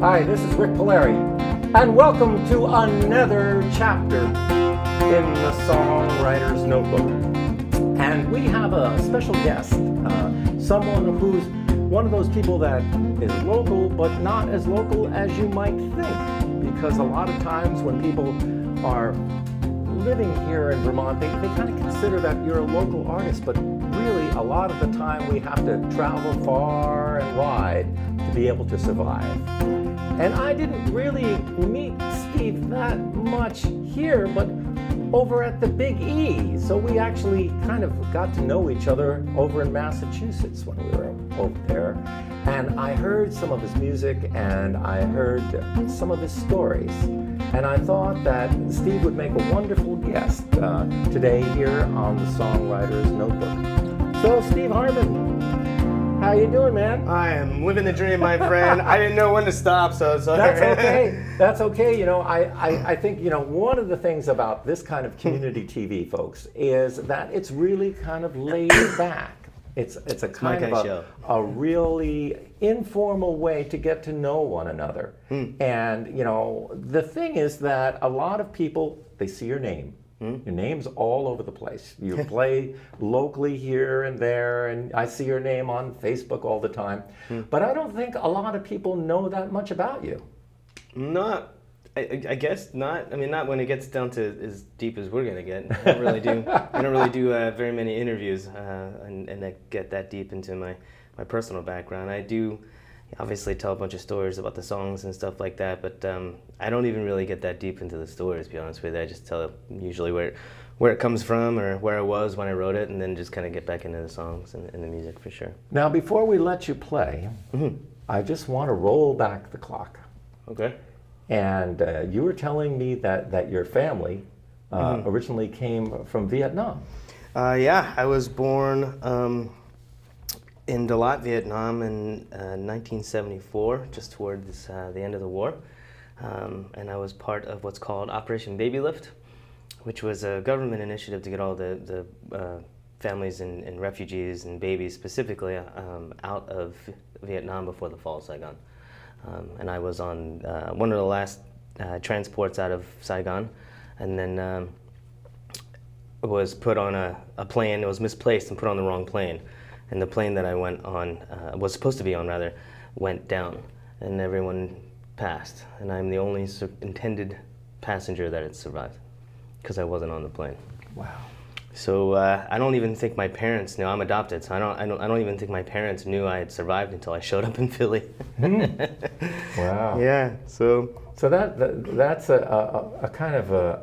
Hi, this is Rik Palieri, and welcome to another chapter in the Songwriter's Notebook. And we have a special guest, someone who's one of those people that is local, but not as local as you might think. Because a lot of times when people are living here in Vermont, they kind of consider that you're a local artist, but really a lot of the time we have to travel far and wide to be able to survive. And I didn't really meet Steve that much here, but over at the Big E. So we actually kind of got to know each other over in Massachusetts when we were over there. And I heard some of his music and I heard some of his stories. And I thought that Steve would make a wonderful guest today here on the Songwriter's Notebook. So Steve Hartmann, how you doing, man? I am living the dream, my friend. I didn't know when to stop, so that's okay. That's okay. You know, I think, you know, one of the things about this kind of community TV, folks, is that it's really kind of laid back. It's a kind of a really informal way to get to know one another. And, you know, the thing is that a lot of people, they see your name. Your name's all over the place. You play locally here and there, and I see your name on Facebook all the time. But I don't think a lot of people know that much about you. I guess not. I mean, not when it gets down to as deep as we're gonna get. I don't really do very many interviews and that get that deep into my personal background. I do obviously tell a bunch of stories about the songs and stuff like that, but I don't even really get that deep into the stories, to be honest with you. I just tell usually where it comes from or where I was when I wrote it, and then just kind of get back into the songs and the music for sure. Now, before we let you play, I just want to roll back the clock. Okay. And you were telling me that your family originally came from Vietnam. Yeah, I was born in Dalat, Vietnam in 1974, just towards the end of the war. And I was part of what's called Operation Baby Lift, which was a government initiative to get all the families and refugees and babies specifically out of Vietnam before the fall of Saigon. And I was on one of the last transports out of Saigon, and then was put on a plane. It was misplaced and put on the wrong plane. And the plane that I went on, was supposed to be on rather, went down, and everyone passed. And I'm the only intended passenger that had survived, because I wasn't on the plane. Wow. So I don't even think my parents knew. I'm adopted, so I don't even think my parents knew I had survived until I showed up in Philly. Wow. Yeah. So that's a kind of a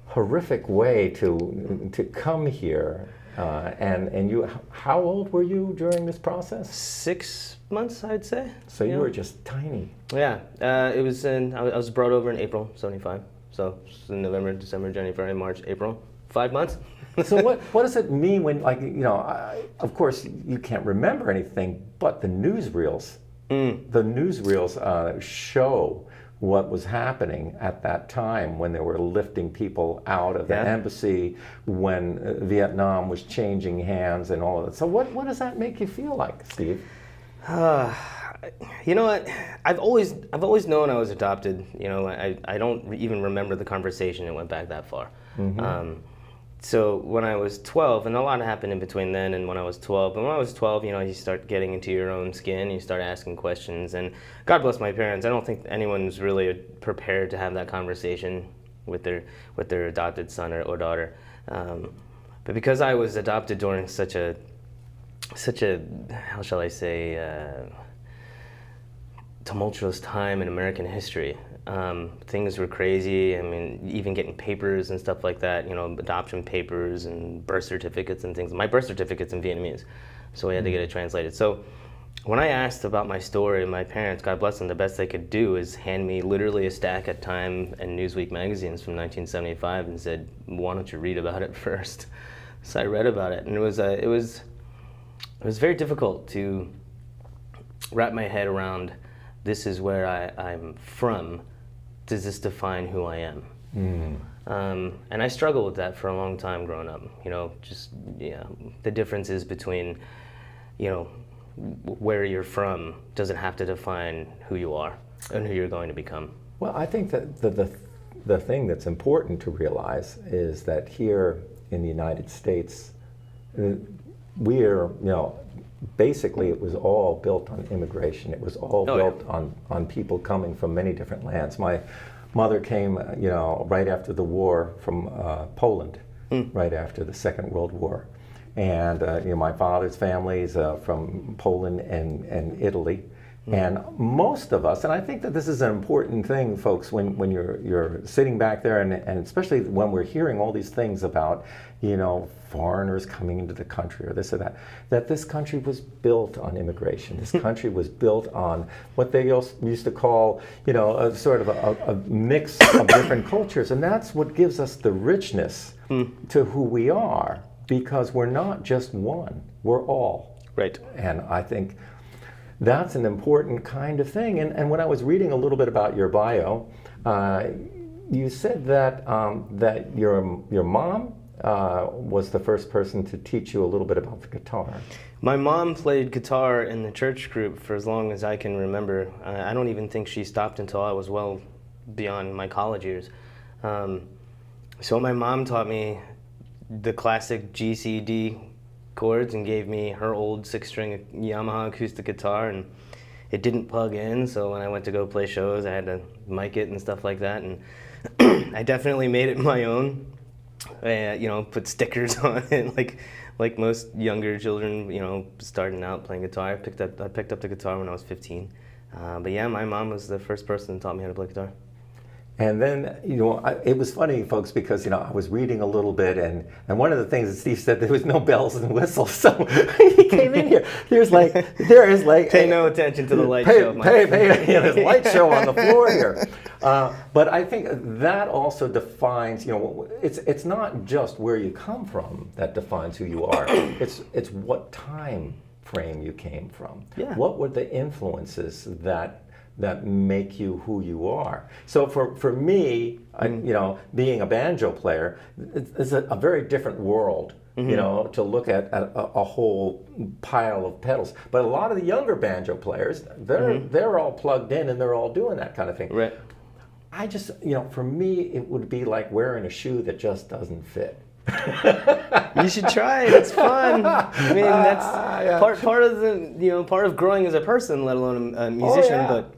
horrific way to come here. And you, how old were you during this process? 6 months, I'd say. So you were just tiny. Yeah. It was I was brought over in April '75. So in November, December, January, February, March, April. 5 months. So what does it mean when, like, you know, of course you can't remember anything, but the newsreels show what was happening at that time when they were lifting people out of the embassy, when Vietnam was changing hands and all of that. So what does that make you feel like, Steve? You know what? I've always known I was adopted. You know, I don't even remember the conversation. It went back that far. So when I was 12, and a lot happened in between then and when I was 12, but when I was 12, you know, you start getting into your own skin, you start asking questions, and God bless my parents, I don't think anyone's really prepared to have that conversation with their adopted son or daughter. But because I was adopted during such a, how shall I say, tumultuous time in American history. Things were crazy. I mean, even getting papers and stuff like that, you know, adoption papers and birth certificates and things. My birth certificate's in Vietnamese, so we had to get it translated. So when I asked about my story, my parents, God bless them, the best they could do is hand me literally a stack of Time and Newsweek magazines from 1975 and said, why don't you read about it first? So I read about it, and it was very difficult to wrap my head around, this is where I'm from. Does this define who I am? And I struggled with that for a long time growing up. You know, just the differences between, you know, where you're from doesn't have to define who you are. and who you're going to become. Well, I think that the thing that's important to realize is that here in the United States, we're, basically it was all built on immigration. It was all built on people coming from many different lands. My mother came, right after the war from Poland, right after the Second World War. And my father's family's from Poland and Italy. And most of us, and I think that this is an important thing, folks, when you're sitting back there, and especially when we're hearing all these things about, foreigners coming into the country or this or that this country was built on immigration. This country was built on what they used to call, a sort of a mix of different cultures. And that's what gives us the richness to who we are, because we're not just one, we're all. Right. And I think that's an important kind of thing. And when I was reading a little bit about your bio, you said that that your mom was the first person to teach you a little bit about the guitar. My mom played guitar in the church group for as long as I can remember. I don't even think she stopped until I was well beyond my college years. So my mom taught me the classic G, C, D chords and gave me her old 6-string Yamaha acoustic guitar, and it didn't plug in, so when I went to go play shows I had to mic it and stuff like that, and I definitely made it my own. Put stickers on it like most younger children, starting out playing guitar. I picked up the guitar when I was 15. But yeah, my mom was the first person that taught me how to play guitar. And then, it was funny, folks, because, I was reading a little bit, and one of the things that Steve said, there was no bells and whistles. So he came in here. There is like pay no attention to the light show. There's a light show on the floor here. But I think that also defines, it's not just where you come from that defines who you are. It's what time frame you came from. Yeah. What were the influences that make you who you are? So for me, being a banjo player, it's a very different world, to look at a whole pile of pedals. But a lot of the younger banjo players, they're all plugged in and they're all doing that kind of thing. Right. I just, for me, it would be like wearing a shoe that just doesn't fit. You should try it. It's fun. I mean, that's part of the part of growing as a person, let alone a musician. But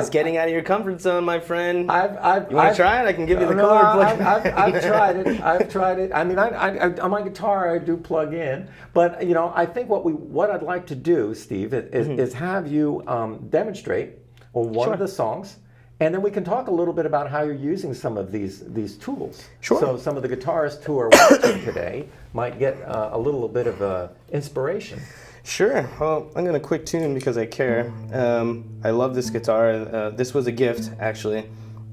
is getting out of your comfort zone, my friend. You want to try it? I can give you the cord. I've tried it. I've tried it. I mean, I on my guitar I do plug in, but I think what I'd like to do, Steve, is have you demonstrate one of the songs. And then we can talk a little bit about how you're using some of these tools. Sure. So some of the guitarists who are watching today might get a little bit of inspiration. Sure. Well, I'm going to quick tune because I care. I love this guitar. This was a gift, actually,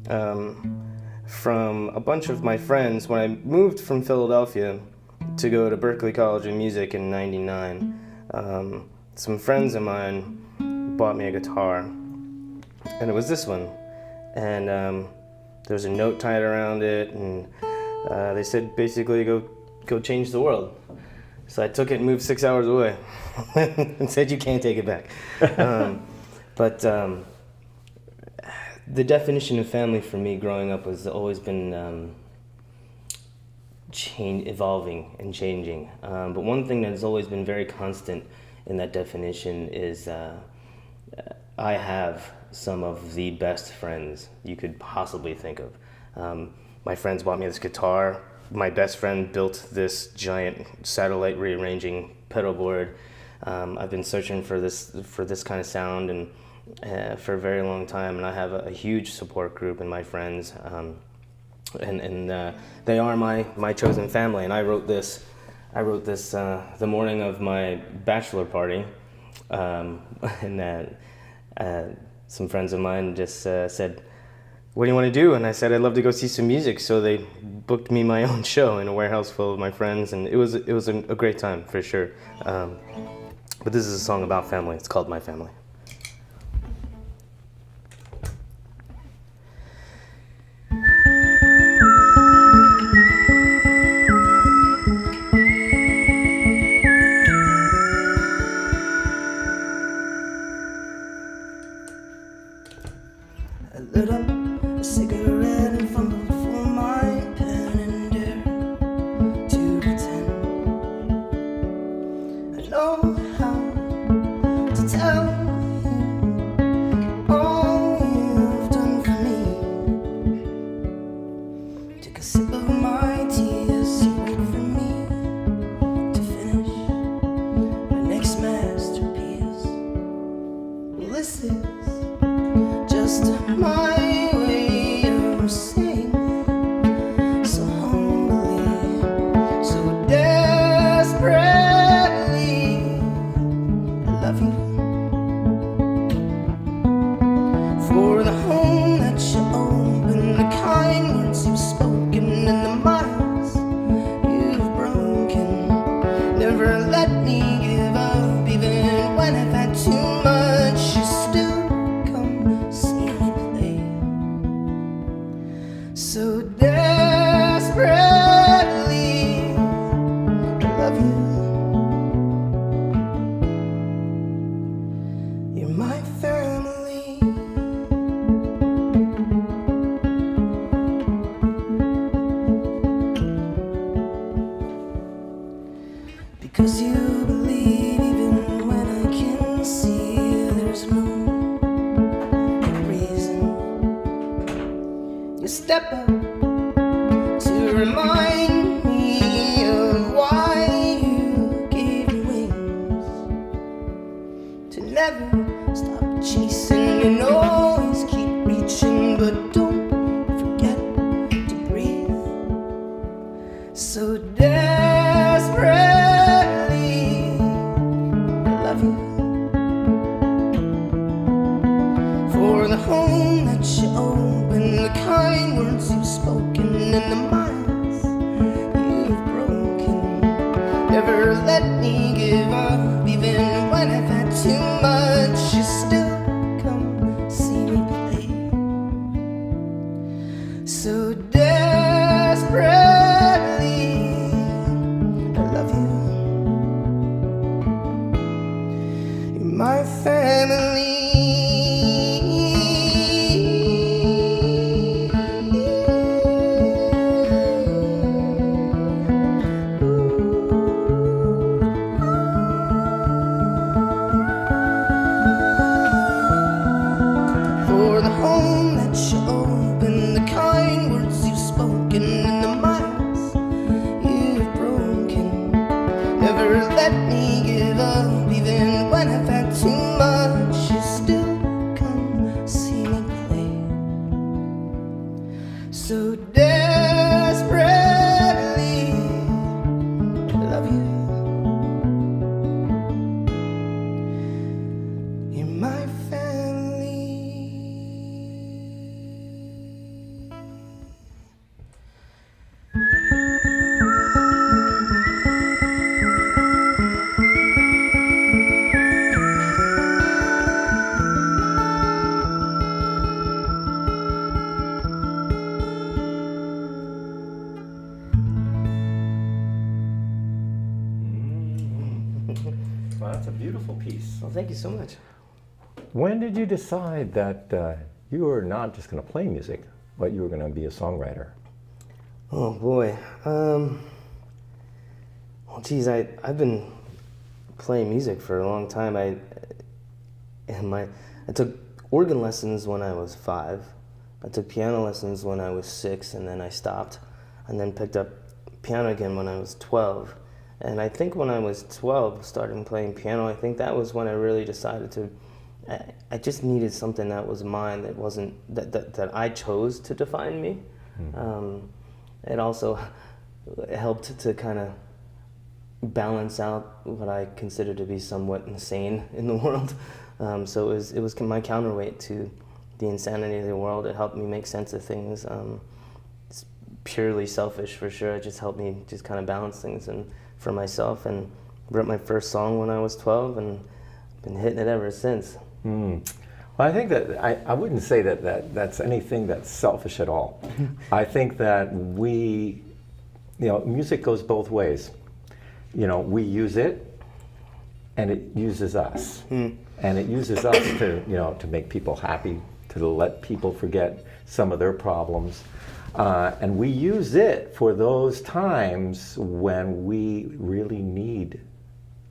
from a bunch of my friends. When I moved from Philadelphia to go to Berklee College of Music in '99, some friends of mine bought me a guitar, and it was this one. And there was a note tied around it, and they said basically go change the world. So I took it and moved 6 hours away and said you can't take it back. But the definition of family for me growing up has always been evolving and changing. But one thing that has always been very constant in that definition is I have some of the best friends you could possibly think of. My friends bought me this guitar. My best friend built this giant satellite rearranging pedal board. I've been searching for this kind of sound and for a very long time, and I have a huge support group in my friends, and they are my chosen family. And I wrote this the morning of my bachelor party, and some friends of mine just said, "What do you want to do?" And I said, "I'd love to go see some music." So they booked me my own show in a warehouse full of my friends, and it was a great time for sure. But this is a song about family. It's called My Family. I lit up a cigarette and fumbled for my pen and dared to pretend I know how to tell you all you've done for me. Took a sip of my tea as you wait for me to finish my next masterpiece. Well, this is just my way of saying so humbly, so desperately, I love you. For the home that you opened, the kind words you've spoken, and the miles you've broken. Never let me give up, even when I've had too much. You still come see me play so desperately. I love you. You're my family. Because you believe even when I can see there's no reason. You step up to remind me of why you gave me wings, to never stop chasing and always keep reaching, but don't forget to breathe so desperately. I love you. For the home that you opened, the kind words you've spoken, and the miles you've broken. Never let me give up, even when I've had too much. You still come see me play so desperately. I love you. You're my family. For the home that you opened, the kind words you've spoken, and the miles you've broken. Never let me give up, even when I've had too much. You still come see me play so desperately. I love you. You're my family. Well, that's a beautiful piece. Well, thank you so much. When did you decide that you were not just going to play music, but you were going to be a songwriter? Oh boy. Well, geez, I've been playing music for a long time. I took organ lessons when I was 5. I took piano lessons when I was 6, and then I stopped, and then picked up piano again when I was 12. And I think when I was 12, starting playing piano, I think that was when I really decided to. I just needed something that was mine, that wasn't that I chose to define me. It also helped to kind of balance out what I consider to be somewhat insane in the world. So it was my counterweight to the insanity of the world. It helped me make sense of things. It's purely selfish for sure. It just helped me just kind of balance things and for myself. And wrote my first song when I was 12, and been hitting it ever since. Well, I think that I wouldn't say that's anything that's selfish at all. I think that music goes both ways. We use it, and it uses us, and it uses us to make people happy, to let people forget some of their problems. And we use it for those times when we really need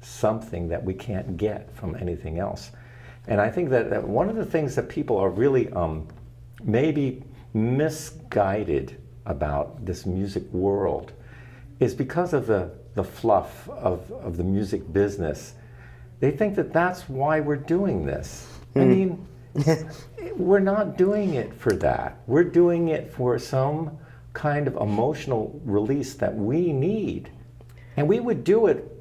something that we can't get from anything else. And I think that one of the things that people are really maybe misguided about this music world is because of the fluff of the music business. They think that that's why we're doing this. I mean, we're not doing it for that. We're doing it for some kind of emotional release that we need. And we would do it,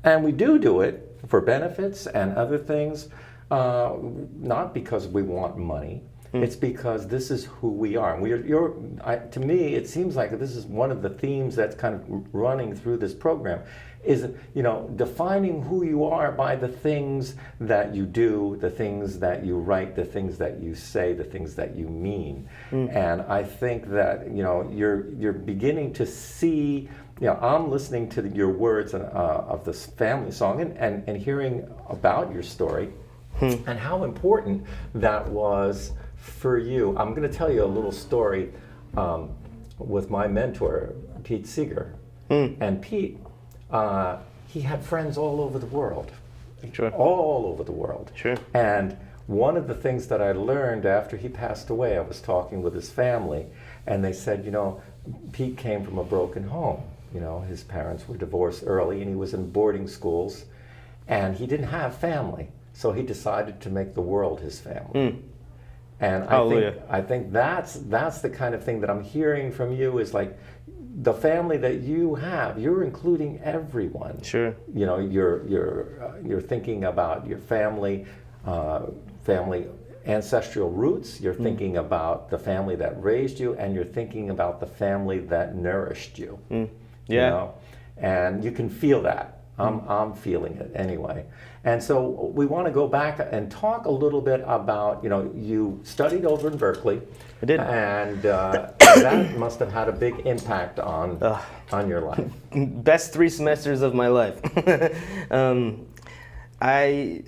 and we do it for benefits and other things, not because we want money. It's because this is who we are. And to me, it seems like this is one of the themes that's kind of running through this program, is, you know, defining who you are by the things that you do, the things that you write, the things that you say, the things that you mean. And I think that, you know, you're beginning to see, you know, I'm listening to your words of this family song and hearing about your story and how important that was for you. I'm going to tell you a little story with my mentor, Pete Seeger. And Pete, he had friends all over the world. Sure. All over the world. Sure. And one of the things that I learned after he passed away, I was talking with his family, and they said, you know, Pete came from a broken home. You know, his parents were divorced early, and he was in boarding schools, and he didn't have family. So he decided to make the world his family. And I think that's the kind of thing that I'm hearing from you, is like the family that you have, you're including everyone. Sure. You know, you're thinking about your family ancestral roots, you're thinking about the family that raised you, and you're thinking about the family that nourished you. Yeah. You know? And you can feel that. I'm feeling it anyway. And so we want to go back and talk a little bit about, you know, you studied over in Berkeley. I did. And that must have had a big impact on your life. Best 3 semesters of my life. When I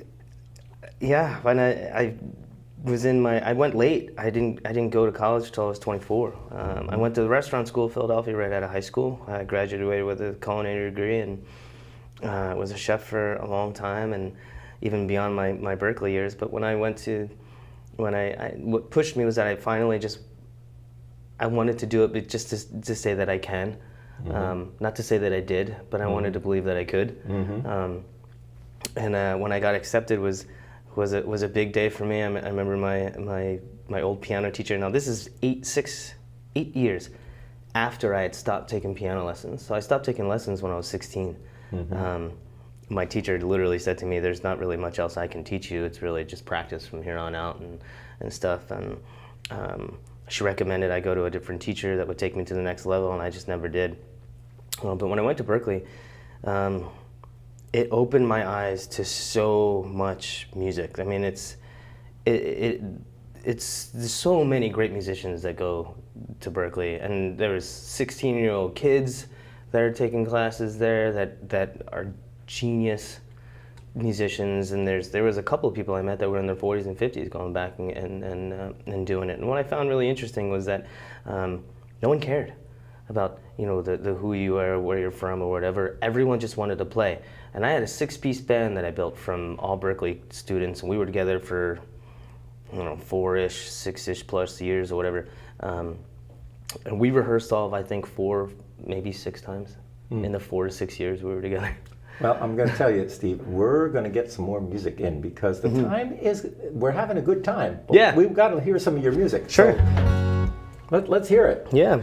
was in I went late. I didn't go to college till I was 24. I went to the restaurant school of Philadelphia right out of high school. I graduated with a culinary degree and was a chef for a long time, and even beyond my Berkeley years. But when I what pushed me was that I finally I wanted to do it, but just to say that I can, not to say that I did, but I wanted to believe that I could. And when I got accepted was a big day for me. I remember my old piano teacher. Now this is 8 years after I had stopped taking piano lessons. So I stopped taking lessons when I was 16. My teacher literally said to me, "There's not really much else I can teach you. It's really just practice from here on out and stuff." And she recommended I go to a different teacher that would take me to the next level, and I just never did. But when I went to Berkeley, it opened my eyes to so much music. I mean, there's so many great musicians that go to Berkeley, and there was 16-year-old kids that are taking classes there that are genius musicians, and there was a couple of people I met that were in their 40s and 50s going back and doing it. And what I found really interesting was that no one cared about, you know, the who you are, where you're from, or whatever. Everyone just wanted to play. And I had a 6-piece band that I built from all Berkeley students, and we were together for, you know, 4-ish, 6-ish plus years or whatever. And we rehearsed all of, I think, 4, maybe 6 times in the 4 to 6 years we were together. Well, I'm going to tell you, Steve, we're going to get some more music in, because the time we're having a good time. Yeah. We've got to hear some of your music. Sure. So let's hear it. Yeah.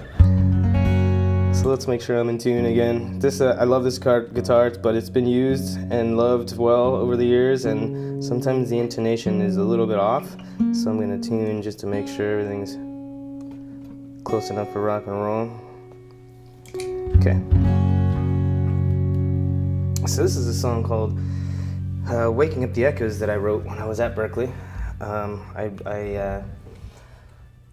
So let's make sure I'm in tune again. I love this guitar, but it's been used and loved well over the years, and sometimes the intonation is a little bit off. So I'm going to tune just to make sure everything's close enough for rock and roll. Okay. So this is a song called Waking Up the Echoes that I wrote when I was at Berkeley. I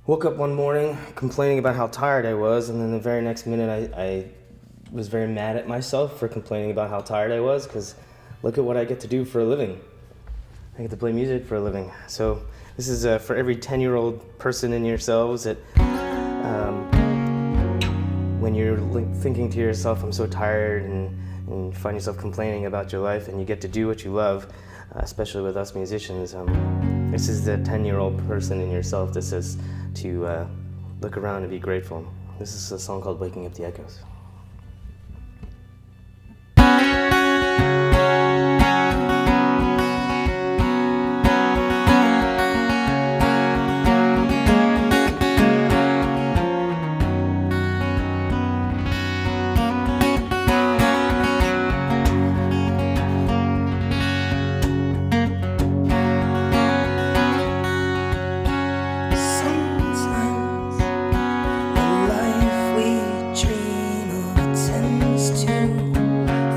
woke up one morning complaining about how tired I was, and then the very next minute I was very mad at myself for complaining about how tired I was, because look at what I get to do for a living. I get to play music for a living. So this is for every 10-year-old person in yourselves that when you're thinking to yourself, I'm so tired, and you find yourself complaining about your life, and you get to do what you love, especially with us musicians. This is the 10-year-old person in yourself that says to look around and be grateful. This is a song called Waking Up the Echoes. Sometimes the life we dream of tends to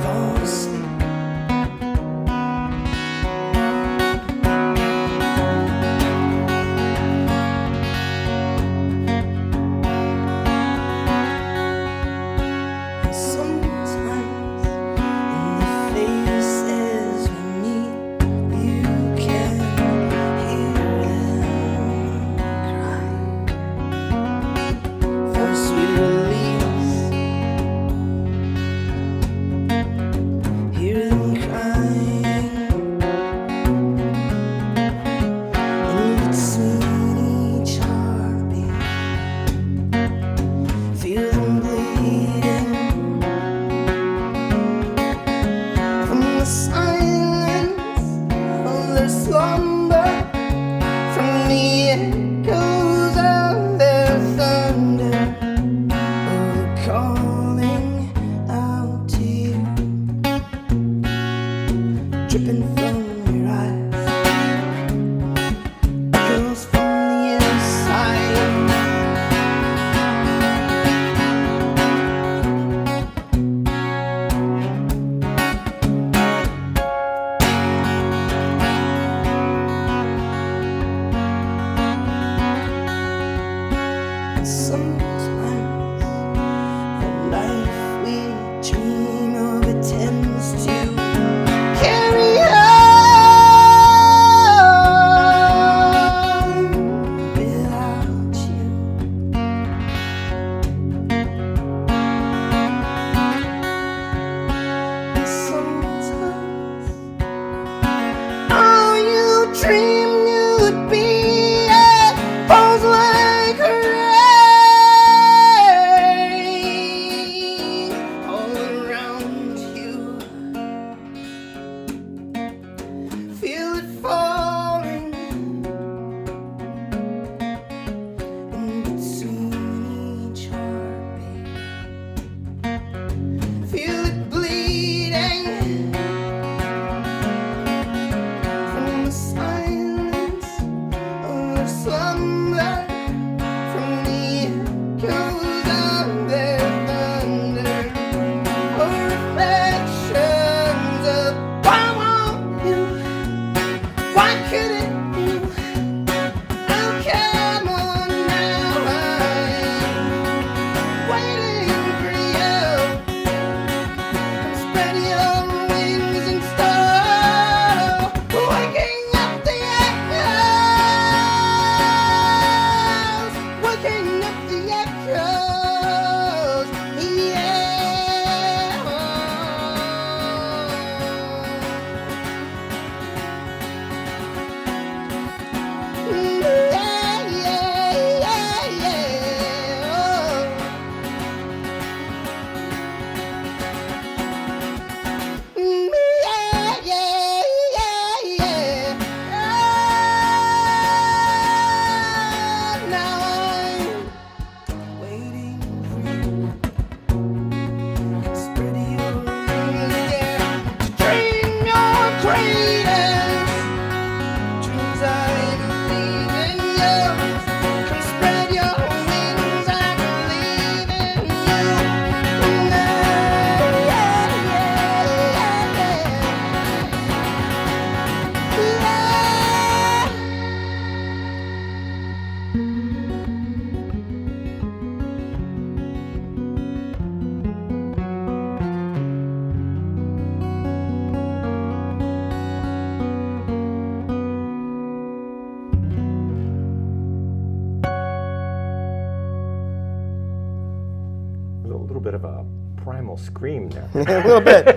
fall asleep. And sometimes in the faces we meet, you can hear them cry for sweet release. Hear them crying in between each heartbeat. Feel them bleeding from the silence of their slumber, from the echoes of their thunder, or the calling out to you, dripping from your eyes, echoes from the inside. Sometimes the life we dream of, it tends to carry on without you. And sometimes all you dreamed you'd be falls like rain all around you. Feel it falling in between each heartbeat. Feel it bleeding from the silence of their slumber, from the echoes of their thunder, or reflections of why won't you? Why couldn't you? Oh, come on now, I'm waiting for you. Spread your wings and start waking up the echoes, waking up the echoes, yeah. Dreams I believe in a little bit of a primal scream there. A little bit.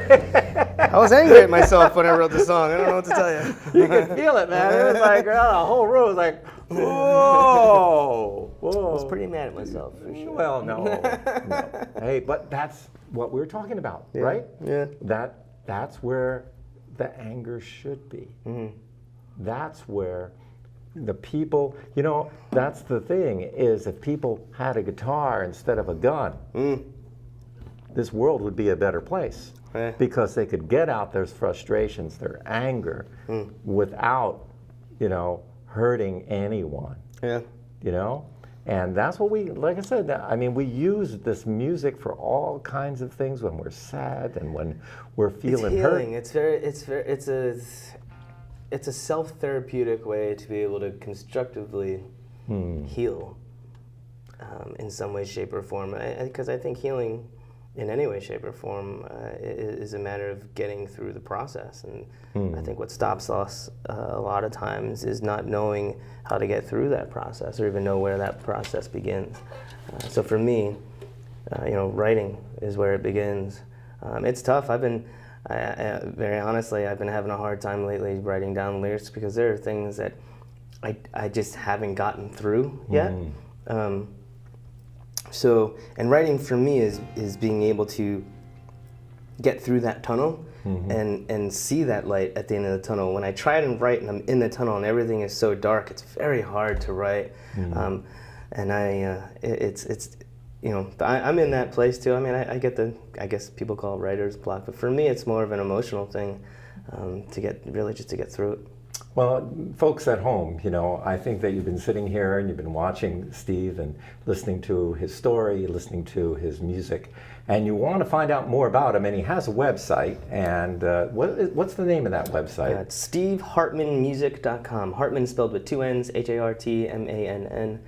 I was angry at myself when I wrote the song. I don't know what to tell you. You could feel it, man. It was like, the whole room was like, whoa, whoa. I was pretty mad at myself, for sure. Well, no. Hey, but that's what we're talking about, Yeah. right? Yeah. That's where the anger should be. Mm-hmm. That's where the people, that's the thing, is if people had a guitar instead of a gun, this world would be a better place. Yeah. Because they could get out their frustrations, their anger, without, hurting anyone. Yeah. And that's what like I said, I mean, we use this music for all kinds of things when we're sad and when we're feeling hurt. It's a self-therapeutic way to be able to constructively heal in some way, shape, or form. Because I think healing in any way, shape, or form is a matter of getting through the process. And I think what stops us a lot of times is not knowing how to get through that process or even know where that process begins. So for me, writing is where it begins. It's tough. Very honestly, I've been having a hard time lately writing down lyrics because there are things that I just haven't gotten through yet. And writing for me is being able to get through that tunnel and see that light at the end of the tunnel. When I try to write and I'm in the tunnel and everything is so dark, it's very hard to write. And I'm in that place too. I mean, I guess people call it writer's block, but for me, it's more of an emotional thing to get through it. Well, folks at home, I think that you've been sitting here and you've been watching Steve and listening to his story, listening to his music, and you want to find out more about him, and he has a website, and what's the name of that website? It's stevehartmannmusic.com. Hartmann spelled with 2 N's, Hartmann.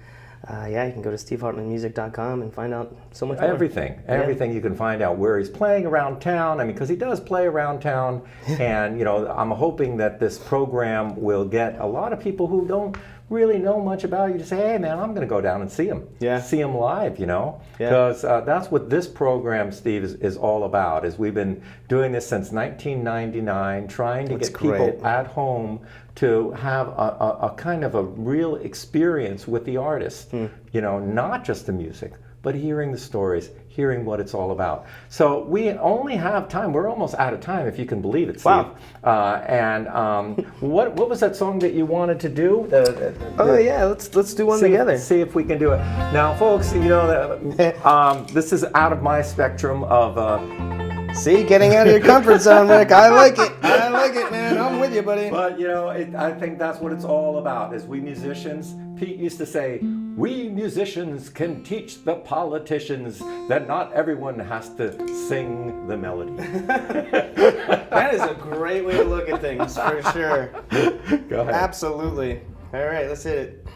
You can go to stevehartmannmusic.com and find out so much more. Everything you can find out, where he's playing around town. I mean, because he does play around town, and I'm hoping that this program will get a lot of people who don't really know much about you to say, hey man, I'm going to go down and see him. See him live, because that's what this program, Steve, is all about. Is we've been doing this since 1999, trying to get people at home to have a kind of a real experience with the artist, not just the music, but hearing the stories, hearing what it's all about. So we only have time. We're almost out of time, if you can believe it, Steve. Wow. What was that song that you wanted to do? Let's do one together. See if we can do it. Now, folks, this is out of my spectrum of. See, getting out of your comfort zone, Rik. I like it, man. I'm with you, buddy. But I think that's what it's all about. Is we musicians. Pete used to say, "We musicians can teach the politicians that not everyone has to sing the melody." That is a great way to look at things, for sure. Go ahead. Absolutely. All right, let's hit it.